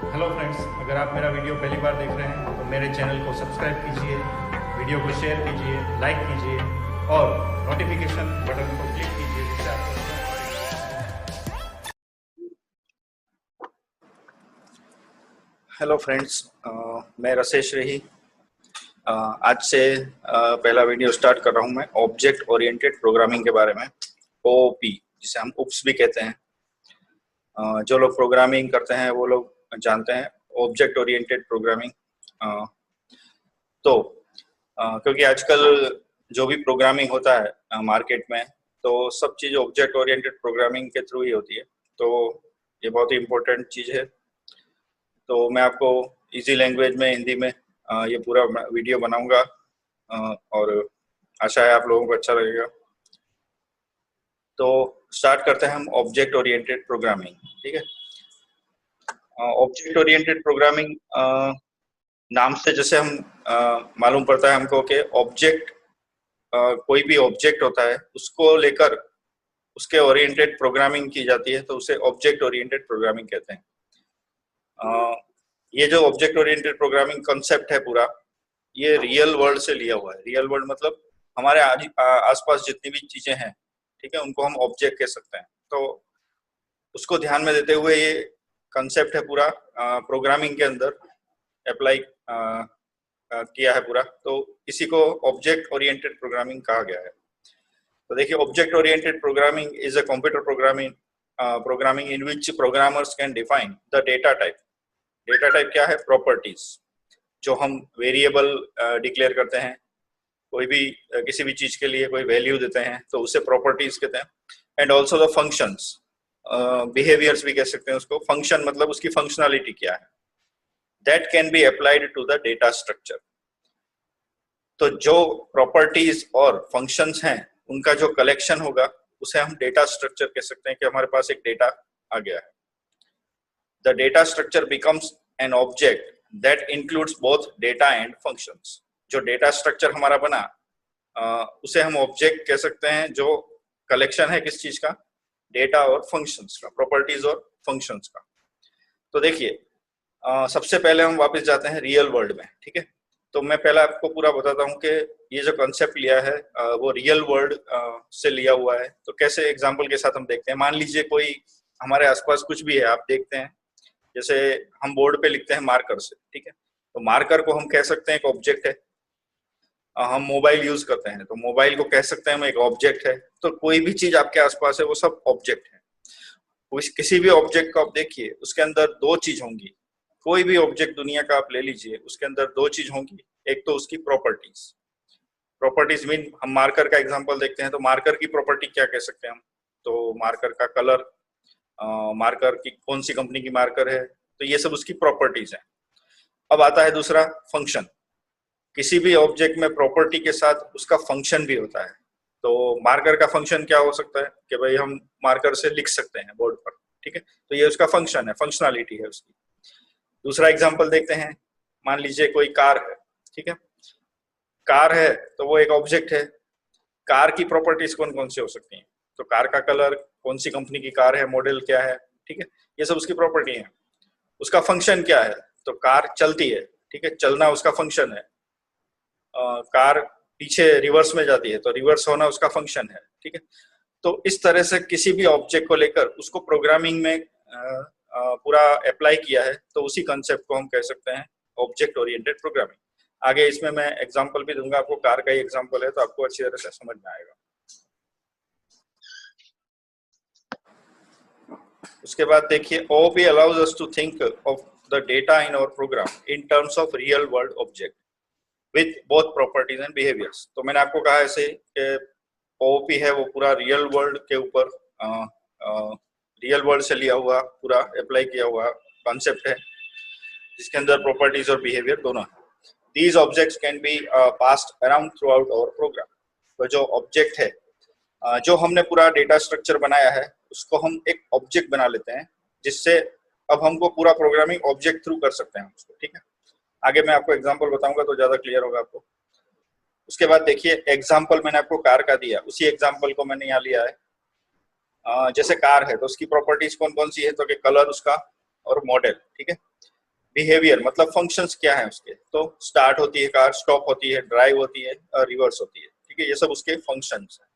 Hello friends, अगर आप मेरा वीडियो पहली बार देख रहे हैं तो मेरे चैनल को सब्सक्राइब कीजिए, वीडियो को शेयर कीजिए, लाइक कीजिए और नोटिफिकेशन बटन को क्लिक कीजिए जिससे आपको। हेलो फ्रेंड्स, मैं रसेश रही। आज से पहला वीडियो स्टार्ट कर रहा हूँ मैं ऑब्जेक्ट ओरिएंटेड प्रोग्रामिंग के बारे में, ओओपी, जिसे हम उप्स भी कहते हैं। जो लोग प्रोग्रामिंग करते हैं वो लोग जानते हैं ऑब्जेक्ट ओरिएंटेड प्रोग्रामिंग। तो क्योंकि आजकल जो भी प्रोग्रामिंग होता है मार्केट में, तो सब चीज़ ऑब्जेक्ट ओरिएंटेड प्रोग्रामिंग के थ्रू ही होती है। तो ये बहुत ही इम्पोर्टेंट चीज़ है। तो मैं आपको इजी लैंग्वेज में, हिंदी में ये पूरा वीडियो बनाऊंगा और आशा है आप लोगों को अच्छा लगेगा। तो स्टार्ट करते हैं हम ऑब्जेक्ट ओरिएंटेड प्रोग्रामिंग। ठीक है, ऑब्जेक्ट ओरिएंटेड प्रोग्रामिंग नाम से जैसे हम मालूम पड़ता है हमको कि ऑब्जेक्ट, कोई भी ऑब्जेक्ट होता है उसको लेकर उसके ओरिएंटेड प्रोग्रामिंग की जाती है, तो उसे ऑब्जेक्ट ओरिएंटेड प्रोग्रामिंग कहते हैं। ये जो ऑब्जेक्ट ओरिएंटेड प्रोग्रामिंग कंसेप्ट है पूरा, ये रियल वर्ल्ड से लिया हुआ है। रियल वर्ल्ड मतलब हमारे आसपास जितनी भी चीजें हैं, ठीक है, उनको हम ऑब्जेक्ट कह सकते हैं। तो उसको ध्यान में देते हुए ये कंसेप्ट है पूरा प्रोग्रामिंग के अंदर अप्लाई किया है पूरा। तो इसी को ऑब्जेक्ट ओरिएंटेड प्रोग्रामिंग कहा गया है। तो देखिए, object oriented programming is a computer programming in which programmers can define the data type. Data type क्या है? प्रॉपर्टीज, जो हम वेरिएबल डिक्लेयर करते हैं, कोई भी किसी भी चीज के लिए कोई वैल्यू देते हैं तो उसे प्रॉपर्टीज कहते हैं। And also the functions, behaviours भी कह सकते हैं उसको। फंक्शन मतलब उसकी फंक्शनलिटी क्या है, that can be applied to the data structure. तो जो प्रॉपर्टीज और फंक्शंस हैं उनका जो कलेक्शन होगा उसे हम डेटा स्ट्रक्चर कह सकते हैं, कि हमारे पास एक डेटा आ गया है। The data structure becomes an object that includes both data and functions. जो डेटा स्ट्रक्चर हमारा बना उसे हम ऑब्जेक्ट कह सकते हैं, जो कलेक्शन है किस चीज का? डेटा और फंक्शंस का, प्रॉपर्टीज और फंक्शंस का। तो देखिए, सबसे पहले हम वापस जाते हैं रियल वर्ल्ड में। ठीक है, तो मैं पहले आपको पूरा बताता हूँ कि ये जो कॉन्सेप्ट लिया है वो रियल वर्ल्ड से लिया हुआ है। तो कैसे एग्जांपल के साथ हम देखते हैं। मान लीजिए कोई हमारे आसपास कुछ भी है, आप देखते हैं, जैसे हम बोर्ड पे लिखते हैं मार्कर से। ठीक है, तो मार्कर को हम कह सकते हैं एक ऑब्जेक्ट है। हम मोबाइल यूज करते हैं तो मोबाइल को कह सकते हैं हम एक ऑब्जेक्ट है। तो कोई भी चीज आपके आसपास है वो सब ऑब्जेक्ट है। किसी भी ऑब्जेक्ट को आप देखिए, उसके अंदर दो चीज होंगी। कोई भी ऑब्जेक्ट दुनिया का आप ले लीजिए, उसके अंदर दो चीज होंगी। एक तो उसकी प्रॉपर्टीज। प्रॉपर्टीज मीन, हम मार्कर का एग्जांपल देखते हैं तो मार्कर की प्रॉपर्टी क्या कह सकते हैं हम? तो मार्कर का कलर, मार्कर की कौन सी कंपनी की मार्कर है, तो ये सब उसकी प्रॉपर्टीज है। अब आता है दूसरा, फंक्शन। किसी भी ऑब्जेक्ट में प्रॉपर्टी के साथ उसका फंक्शन भी होता है। तो मार्कर का फंक्शन क्या हो सकता है कि भाई हम मार्कर से लिख सकते हैं बोर्ड पर। ठीक है, तो ये उसका फंक्शन है, फंक्शनलिटी है उसकी। दूसरा एग्जांपल देखते हैं, मान लीजिए कोई कार है। ठीक है, कार है तो वो एक ऑब्जेक्ट है। कार की प्रॉपर्टीज कौन कौन सी हो सकती हैं? तो कार का कलर, कौन सी कंपनी की कार है, मॉडल क्या है, ठीक है, ये सब उसकी प्रॉपर्टी है। उसका फंक्शन क्या है? तो कार चलती है। ठीक है, चलना उसका फंक्शन है। कार पीछे रिवर्स में जाती है तो रिवर्स होना उसका फंक्शन है। ठीक है, तो इस तरह से किसी भी ऑब्जेक्ट को लेकर उसको प्रोग्रामिंग में पूरा अप्लाई किया है, तो उसी कंसेप्ट को हम कह सकते हैं ऑब्जेक्ट ओरिएंटेड प्रोग्रामिंग। आगे इसमें मैं एग्जांपल भी दूंगा आपको, कार का ही एग्जांपल है तो आपको अच्छी तरह से समझ में आएगा। उसके बाद देखिए, OOP allows us to think of the data in our program in terms of real world object with both properties and behaviors। तो मैंने आपको कहा ऐसे कि OOP है वो पूरा रियल वर्ल्ड के ऊपर, रियल वर्ल्ड से लिया हुआ, पूरा अप्लाई किया हुआ कॉन्सेप्ट है, जिसके अंदर प्रॉपर्टीज और बिहेवियर दोनों है। These objects can be passed around throughout our program। तो जो ऑब्जेक्ट है, जो हमने पूरा डेटा स्ट्रक्चर बनाया है, उसको हम एक ऑब्जेक्ट बना लेते हैं, जिससे अब हमको पूरा प्रोग्रामिंग ऑब्जेक्ट थ्रू कर सकते हैं उसको। ठीक है, आगे मैं आपको एग्जांपल बताऊंगा तो ज्यादा क्लियर होगा आपको। उसके बाद देखिए, एग्जांपल मैंने आपको कार का दिया, उसी एग्जांपल को मैंने यहाँ लिया है। जैसे कार है तो उसकी प्रॉपर्टीज कौन कौन सी है? तो कि कलर उसका और मॉडल। ठीक है, बिहेवियर मतलब फंक्शंस क्या है उसके, तो स्टार्ट होती है कार, स्टॉप होती है, ड्राइव होती है और रिवर्स होती है, ठीक है, ये सब उसके फंक्शंस हैं।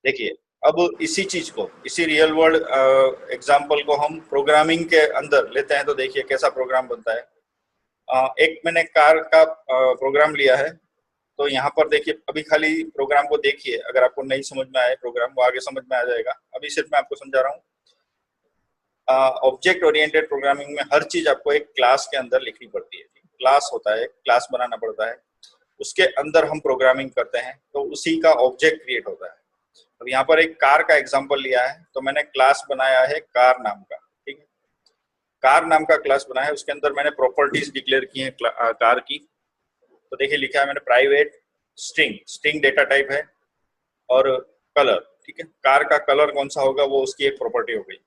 देखिए अब इसी चीज को, इसी रियल वर्ल्ड एग्जांपल को हम प्रोग्रामिंग के अंदर लेते हैं, तो देखिए कैसा प्रोग्राम बनता है। एक मैंने कार का प्रोग्राम लिया है, तो यहाँ पर देखिए अभी खाली प्रोग्राम को देखिए, अगर आपको नहीं समझ में आए प्रोग्राम वो आगे समझ में आ जाएगा, अभी सिर्फ मैं आपको समझा रहा हूँ। ऑब्जेक्ट ओरिएंटेड प्रोग्रामिंग में हर चीज आपको एक क्लास के अंदर लिखनी पड़ती है, क्लास होता है, क्लास बनाना पड़ता है, उसके अंदर हम प्रोग्रामिंग करते हैं, तो उसी का ऑब्जेक्ट क्रिएट होता है। अब यहाँ पर एक कार का एग्जांपल लिया है, तो मैंने क्लास बनाया है कार नाम का, ठीक है, कार नाम का क्लास बनाया है, उसके अंदर मैंने प्रॉपर्टीज डिक्लेयर की है कार की। तो देखिए लिखा है मैंने private string, string data type है, और कलर, ठीक है, कार का कलर कौन सा होगा वो उसकी एक प्रॉपर्टी हो गई।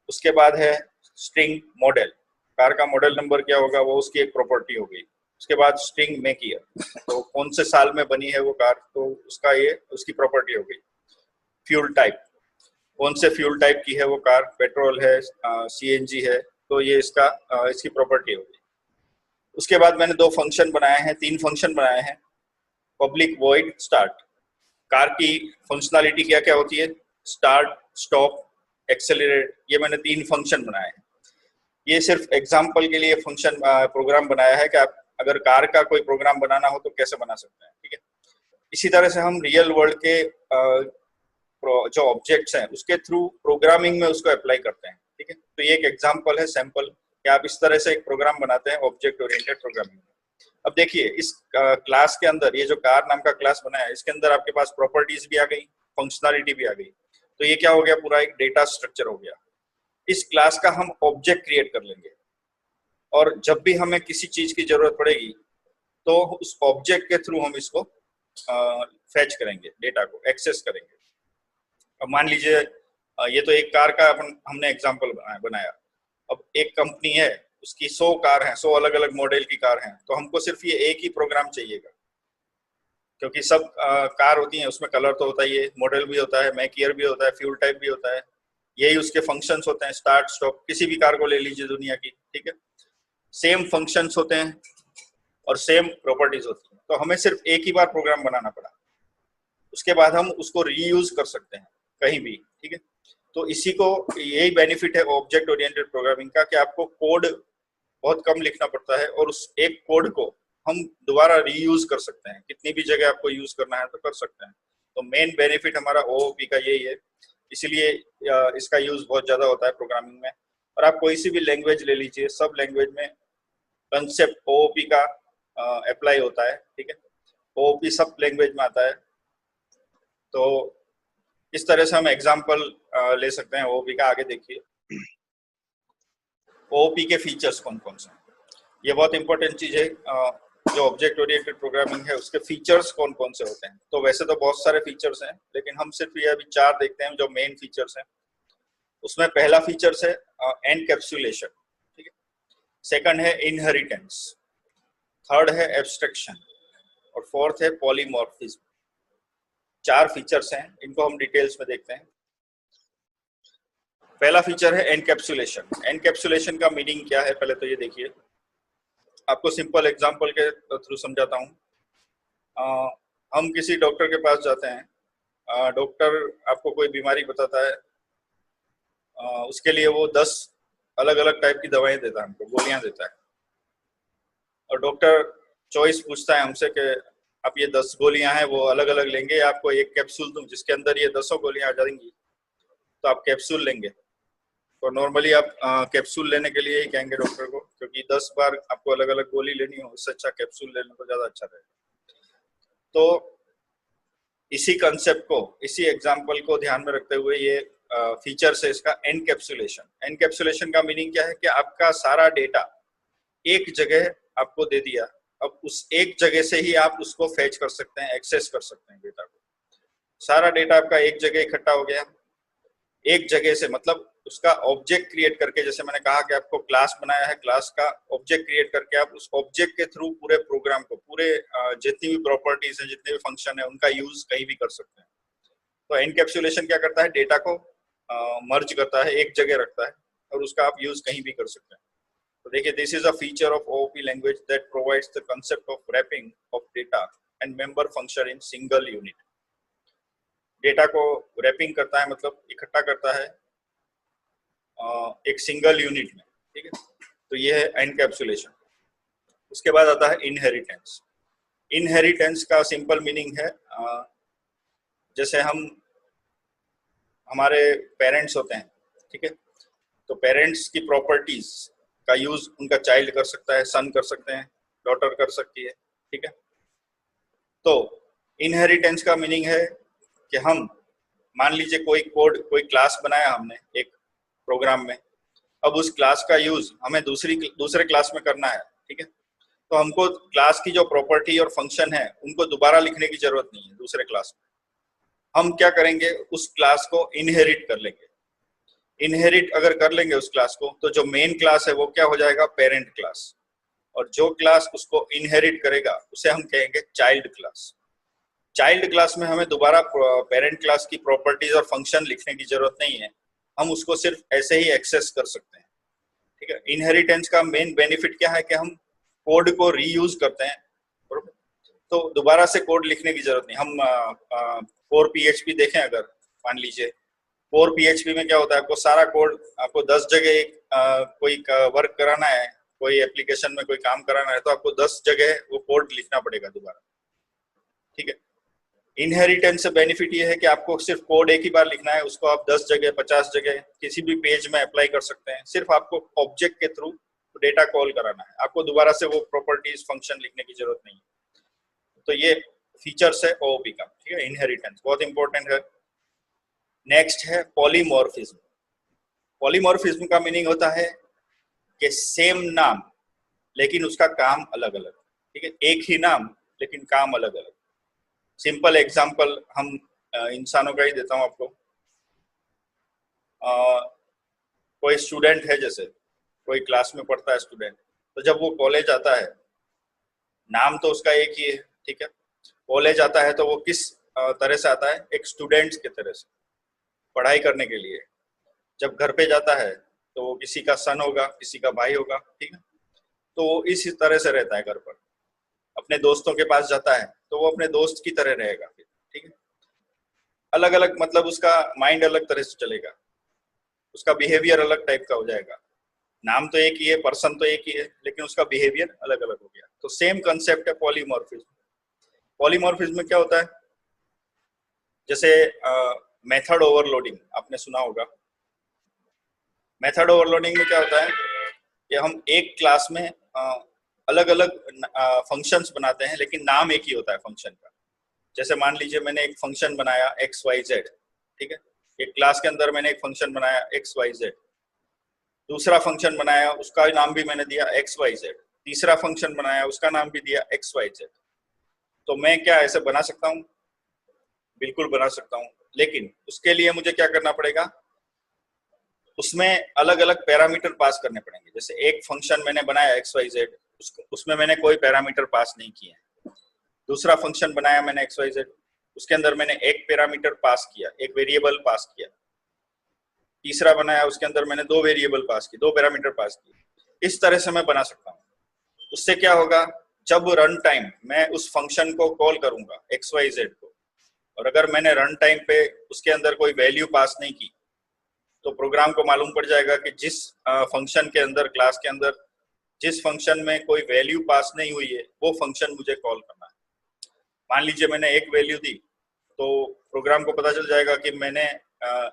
उसके बाद है स्ट्रिंग मॉडल, कार का मॉडल नंबर क्या होगा वो उसकी एक प्रॉपर्टी हो गई। उसके बाद स्ट्रिंग मेक ईयर, तो कौन से साल में बनी है वो कार, तो उसका ये उसकी प्रॉपर्टी हो गई। फ्यूल टाइप, कौन से फ्यूल टाइप की है वो कार, पेट्रोल है, सीएनजी है, तो ये इसकी प्रॉपर्टी हो गई। उसके बाद मैंने दो फंक्शन बनाए हैं, तीन फंक्शन बनाए हैं। पब्लिक वॉइड स्टार्ट, कार की फंक्शनलिटी क्या क्या होती है, स्टार्ट, स्टॉप, एक्सेलरेट, ये मैंने तीन फंक्शन बनाए हैं। ये सिर्फ एग्जांपल के लिए फंक्शन प्रोग्राम बनाया है कि आप अगर कार का कोई प्रोग्राम बनाना हो तो कैसे बना सकते हैं, ठीक है। इसी तरह से हम रियल वर्ल्ड के जो ऑब्जेक्ट्स हैं उसके थ्रू प्रोग्रामिंग में उसको अप्लाई करते हैं, ठीक है। तो ये एक एग्जांपल है, सैंपल, कि आप इस तरह से एक प्रोग्राम बनाते हैं ऑब्जेक्ट ओरिएंटेड प्रोग्रामिंग। अब देखिए इस क्लास के अंदर, ये जो कार नाम का क्लास बनाया है, इसके अंदर आपके पास प्रॉपर्टीज भी आ गई, फंक्शनलिटी भी आ गई, तो ये क्या हो गया, पूरा एक डेटा स्ट्रक्चर हो गया। इस क्लास का हम ऑब्जेक्ट क्रिएट कर लेंगे, और जब भी हमें किसी चीज की जरूरत पड़ेगी तो उस ऑब्जेक्ट के थ्रू हम इसको फेच करेंगे, डेटा को एक्सेस करेंगे। अब मान लीजिए ये तो एक कार का हमने एग्जांपल बनाया। अब एक कंपनी है, उसकी 100 कार हैं, 100 अलग अलग मॉडल की कार हैं, तो हमको सिर्फ ये एक ही प्रोग्राम चाहिएगा, क्योंकि सब कार होती हैं उसमें कलर तो होता ही है, मॉडल भी होता है, मेक ईयर भी होता है, फ्यूल टाइप भी होता है, यही उसके फंक्शंस होते हैं, स्टार्ट, स्टॉप, किसी भी कार को ले लीजिए दुनिया की, ठीक है, सेम फंक्शंस होते हैं और सेम प्रॉपर्टीज होती हैं। तो हमें सिर्फ एक ही बार प्रोग्राम बनाना पड़ा, उसके बाद हम उसको रीयूज कर सकते हैं कहीं भी, ठीक है। तो इसी को, यही बेनिफिट है ऑब्जेक्ट ओरिएंटेड प्रोग्रामिंग का, कि आपको कोड बहुत कम लिखना पड़ता है और उस एक कोड को हम दोबारा रीयूज कर सकते हैं, कितनी भी जगह आपको यूज करना है तो कर सकते हैं। तो मेन बेनिफिट हमारा ओओपी का यही है, इसीलिए इसका यूज बहुत ज्यादा होता है प्रोग्रामिंग में। और आप कोई सी भी लैंग्वेज ले लीजिए, सब लैंग्वेज में कंसेप्ट ओओपी का अप्लाई होता है, ठीक है, ओओपी सब लैंग्वेज में आता है। तो इस तरह से हम एग्जांपल ले सकते हैं ओओपी का। आगे देखिए ओओपी के फीचर्स कौन कौन से हैं, ये बहुत इंपॉर्टेंट चीज है। जो ऑब्जेक्ट ओरिएंटेड प्रोग्रामिंग है उसके फीचर्स कौन कौन से होते हैं, तो वैसे तो बहुत सारे फीचर्स हैं, लेकिन हम सिर्फ ये अभी 4 देखते हैं जो मेन फीचर्स हैं। उसमें पहला फीचर्स है एनकैप्सुलेशन, ठीक है, सेकंड है इनहेरिटेंस, थर्ड है एब्स्ट्रैक्शन, और फोर्थ है पॉलीमॉर्फिज्म। 4 फीचर्स हैं, इनको हम डिटेल्स में देखते हैं। पहला फीचर है एनकैप्सुलेशन। एनकैप्सुलेशन का मीनिंग क्या है, पहले तो ये देखिए, आपको सिंपल एग्जांपल के थ्रू समझाता हूँ। हम किसी डॉक्टर के पास जाते हैं, डॉक्टर आपको कोई बीमारी बताता है, उसके लिए वो 10 अलग अलग टाइप की दवाएं देता है, हमको गोलियां देता है, और डॉक्टर चॉइस पूछता है हमसे कि आप ये 10 गोलियां हैं वो अलग अलग लेंगे, आपको एक कैप्सूल दूं जिसके अंदर ये 10 गोलियां आ जाएंगी, तो आप कैप्सूल लेंगे। तो नॉर्मली आप कैप्सूल लेने के लिए ही कहेंगे डॉक्टर को, क्योंकि 10 बार आपको अलग अलग गोली लेनी हो, उससे अच्छा कैप्सूल लेने को ज्यादा अच्छा रहेगा। तो इसी कंसेप्ट को, इसी एग्जांपल को ध्यान में रखते हुए ये फीचर्स है इसका एनकैप्सुलेशन। एनकैप्सुलेशन का मीनिंग क्या है कि आपका सारा डेटा एक जगह आपको दे दिया, अब उस एक जगह से ही आप उसको फेच कर सकते हैं, एक्सेस कर सकते हैं डेटा को। सारा डेटा आपका एक जगह इकट्ठा हो गया, एक जगह से, मतलब उसका ऑब्जेक्ट क्रिएट करके, जैसे मैंने कहा कि आपको क्लास बनाया है, क्लास का ऑब्जेक्ट क्रिएट करके आप उस ऑब्जेक्ट के थ्रू पूरे प्रोग्राम को, पूरे जितनी भी प्रॉपर्टीज है, जितने भी फंक्शन है, उनका यूज कहीं भी कर सकते हैं। तो एनकैप्सुलेशन क्या करता है, डेटा को मर्ज करता है, एक जगह रखता है, और उसका आप यूज कहीं भी कर सकते हैं। तो देखिए, this is a feature of OOP language that provides the concept of wrapping of data and member function in single unit. Data को रैपिंग करता है, मतलब इकट्ठा करता है एक सिंगल यूनिट में, ठीक है। तो ये है एनकैप्सुलेशन। उसके बाद आता है इनहेरिटेंस। इनहेरिटेंस का सिंपल मीनिंग है जैसे हमारे पेरेंट्स होते हैं, ठीक है, तो पेरेंट्स की प्रॉपर्टीज का यूज उनका चाइल्ड कर सकता है, सन कर सकते हैं, डॉटर कर सकती है, ठीक है। तो इनहेरिटेंस का मीनिंग है कि हम मान लीजिए कोई क्लास बनाया हमने एक प्रोग्राम में, अब उस क्लास का यूज हमें दूसरे क्लास में करना है, ठीक है। तो हमको क्लास की जो प्रॉपर्टी और फंक्शन है उनको दोबारा लिखने की जरूरत नहीं है दूसरे क्लास में। हम क्या करेंगे, उस क्लास को इनहेरिट कर लेंगे। इनहेरिट अगर कर लेंगे उस क्लास को, तो जो मेन क्लास है वो क्या हो जाएगा, पेरेंट क्लास, और जो क्लास उसको इनहेरिट करेगा उसे हम कहेंगे चाइल्ड क्लास। चाइल्ड क्लास में हमें दोबारा पेरेंट क्लास की प्रॉपर्टीज और फंक्शन लिखने की जरूरत नहीं है, हम उसको सिर्फ ऐसे ही एक्सेस कर सकते हैं, ठीक है। इनहेरिटेंस का मेन बेनिफिट क्या है कि हम कोड को रीयूज करते हैं, बरोबर। तो दोबारा से कोड लिखने की जरूरत नहीं। हम कोर पीएचपी देखें, अगर मान लीजिए कोर पीएचपी में क्या होता है, आपको सारा कोड, आपको 10 जगह कोई वर्क कराना है, कोई एप्लीकेशन में कोई काम कराना है, तो आपको 10 जगह वो कोड लिखना पड़ेगा दोबारा, ठीक है। इनहेरिटेंस से बेनिफिट ये है कि आपको सिर्फ कोड एक ही बार लिखना है, उसको आप 10 जगह 50 जगह किसी भी पेज में अप्लाई कर सकते हैं। सिर्फ आपको ऑब्जेक्ट के थ्रू डेटा कॉल कराना है, आपको दोबारा से वो प्रॉपर्टीज फंक्शन लिखने की जरूरत नहीं है। तो ये फीचर्स है ओओपी का, ठीक है। इनहेरिटेंस बहुत इंपॉर्टेंट है। नेक्स्ट है पॉलीमॉर्फिज्म। पॉलीमॉर्फिज्म का मीनिंग होता है कि सेम नाम लेकिन उसका काम अलग अलग, ठीक है। एक ही नाम लेकिन काम अलग अलग। सिंपल एग्जांपल हम इंसानों का ही देता हूं आपको। कोई स्टूडेंट है, जैसे कोई क्लास में पढ़ता है स्टूडेंट, तो जब वो कॉलेज आता है, नाम तो उसका एक ही है, ठीक है। कॉलेज आता है तो वो किस तरह से आता है, एक स्टूडेंट्स की तरह से पढ़ाई करने के लिए। जब घर पे जाता है तो वो किसी का सन होगा, किसी का भाई होगा, ठीक है। तो वो इस तरह से रहता है घर पर। अपने दोस्तों के पास जाता है तो वो अपने दोस्त की तरह रहेगा, ठीक है। अलग अलग, मतलब उसका माइंड अलग तरह से चलेगा, उसका बिहेवियर अलग टाइप का हो जाएगा। नाम तो एक ही है, पर्सन तो एक ही है, लेकिन उसका बिहेवियर अलग अलग हो गया। तो सेम कंसेप्ट है पॉलीमॉर्फिज्म। पॉलीमॉर्फिज्म में क्या होता है, जैसे मेथड ओवरलोडिंग आपने सुना होगा। मेथड ओवरलोडिंग में क्या होता है कि हम एक क्लास में अलग अलग फंक्शंस बनाते हैं, लेकिन नाम एक ही होता है फंक्शन का। जैसे मान लीजिए मैंने एक फंक्शन बनाया XYZ, ठीक है। एक क्लास के अंदर मैंने एक फंक्शन बनाया XYZ, दूसरा फंक्शन बनाया उसका नाम भी मैंने दिया XYZ, तीसरा फंक्शन बनाया उसका नाम भी दिया XYZ। तो मैं क्या ऐसे बना सकता हूँ? बिल्कुल बना सकता हूँ, लेकिन उसके लिए मुझे क्या करना पड़ेगा, उसमें अलग अलग पैरामीटर पास करने पड़ेंगे। जैसे एक फंक्शन मैंने बनाया XYZ, उसमें मैंने कोई पैरामीटर पास नहीं किए। दूसरा फंक्शन बनाया मैंने XYZ, उसके अंदर मैंने एक पैरामीटर पास किया, एक वेरिएबल पास किया। तीसरा बनाया, उसके अंदर मैंने 2 वेरिएबल पास किए, 2 पैरामीटर पास किए। इस तरह से मैं बना सकता हूँ। उससे क्या होगा, जब रन टाइम मैं उस फंक्शन को कॉल करूंगा XYZ को, और अगर मैंने रन टाइम पे उसके अंदर कोई वैल्यू पास नहीं की, तो प्रोग्राम को मालूम पड़ जाएगा कि जिस फंक्शन के अंदर, क्लास के अंदर जिस फंक्शन में कोई वैल्यू पास नहीं हुई है, वो फंक्शन मुझे कॉल करना है। मान लीजिए मैंने एक वैल्यू दी, तो प्रोग्राम को पता चल जाएगा कि मैंने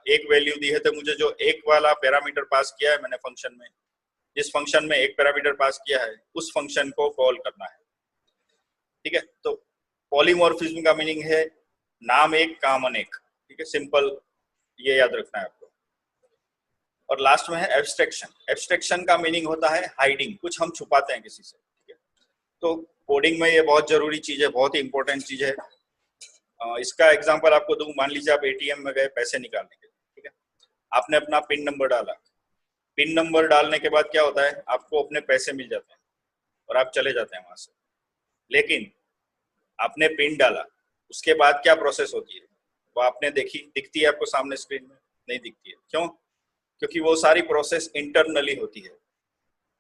एक वैल्यू दी है, तो मुझे जो एक वाला पैरामीटर पास किया है मैंने फंक्शन में, जिस फंक्शन में एक पैरामीटर पास किया है, उस फंक्शन को कॉल करना है, ठीक है। तो पॉलीमॉर्फिज्म का मीनिंग है नाम एक काम अनेक, ठीक है। सिंपल ये याद रखना है आपको। और लास्ट में है एब्स्ट्रैक्शन। एब्स्ट्रैक्शन का मीनिंग होता है हाइडिंग, कुछ हम छुपाते हैं किसी से, ठीक है। तो कोडिंग में ये बहुत जरूरी चीज है, बहुत ही इंपॉर्टेंट चीज है। इसका एग्जांपल आपको दूं, मान लीजिए आप एटीएम में गए पैसे निकालने के लिए, ठीक है। आपने अपना पिन नंबर डाला। पिन नंबर डालने के बाद क्या होता है, आपको अपने पैसे मिल जाते हैं और आप चले जाते हैं वहां से। लेकिन आपने पिन डाला, उसके बाद क्या प्रोसेस होती है वो आपने देखी, दिखती है आपको सामने स्क्रीन में? नहीं दिखती है। क्यों? क्योंकि वो सारी प्रोसेस इंटरनली होती है।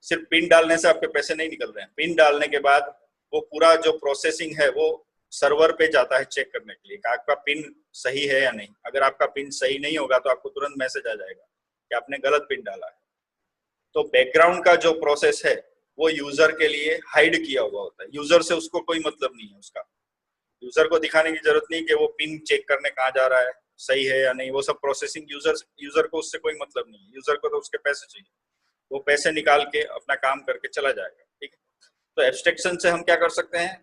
सिर्फ पिन डालने से आपके पैसे नहीं निकल रहे हैं। पिन डालने के बाद वो पूरा जो प्रोसेसिंग है वो सर्वर पे जाता है चेक करने के लिए कि आपका पिन सही है या नहीं। अगर आपका पिन सही नहीं होगा तो आपको तुरंत मैसेज आ जाएगा कि आपने गलत पिन डाला है। तो बैकग्राउंड का जो प्रोसेस है वो यूजर के लिए हाइड किया हुआ होता है। यूजर से उसको कोई मतलब नहीं है। उसका यूजर को दिखाने की जरूरत नहीं कि वो पिन चेक करने कहाँ जा रहा है, सही है या नहीं। वो सब प्रोसेसिंग यूजर को उससे कोई मतलब नहीं है। यूजर को तो उसके पैसे चाहिए, वो पैसे निकाल के अपना काम करके चला जाएगा। ठीक है, तो एब्स्ट्रैक्शन से हम क्या कर सकते हैं,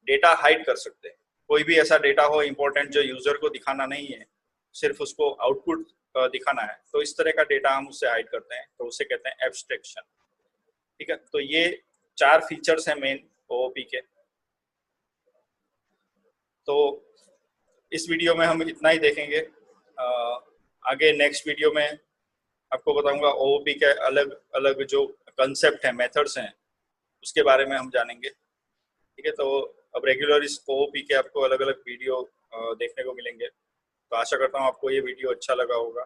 डेटा हाइड कर सकते हैं। कोई भी ऐसा डेटा हो इंपॉर्टेंट जो यूजर को दिखाना नहीं है, सिर्फ उसको आउटपुट दिखाना है, तो इस तरह का डेटा हम उससे हाइड करते हैं, तो उसे कहते हैं एब्स्ट्रैक्शन। ठीक है, तो ये 4 फीचर्स हैं मेन ओओपी के। तो इस वीडियो में हम इतना ही देखेंगे। आगे नेक्स्ट वीडियो में आपको बताऊंगा ओओपी के अलग अलग जो कंसेप्ट हैं, मेथड्स हैं, उसके बारे में हम जानेंगे। ठीक है, तो अब रेगुलर इस ओओपी के आपको अलग अलग वीडियो देखने को मिलेंगे। तो आशा करता हूँ आपको ये वीडियो अच्छा लगा होगा।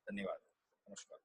धन्यवाद, नमस्कार।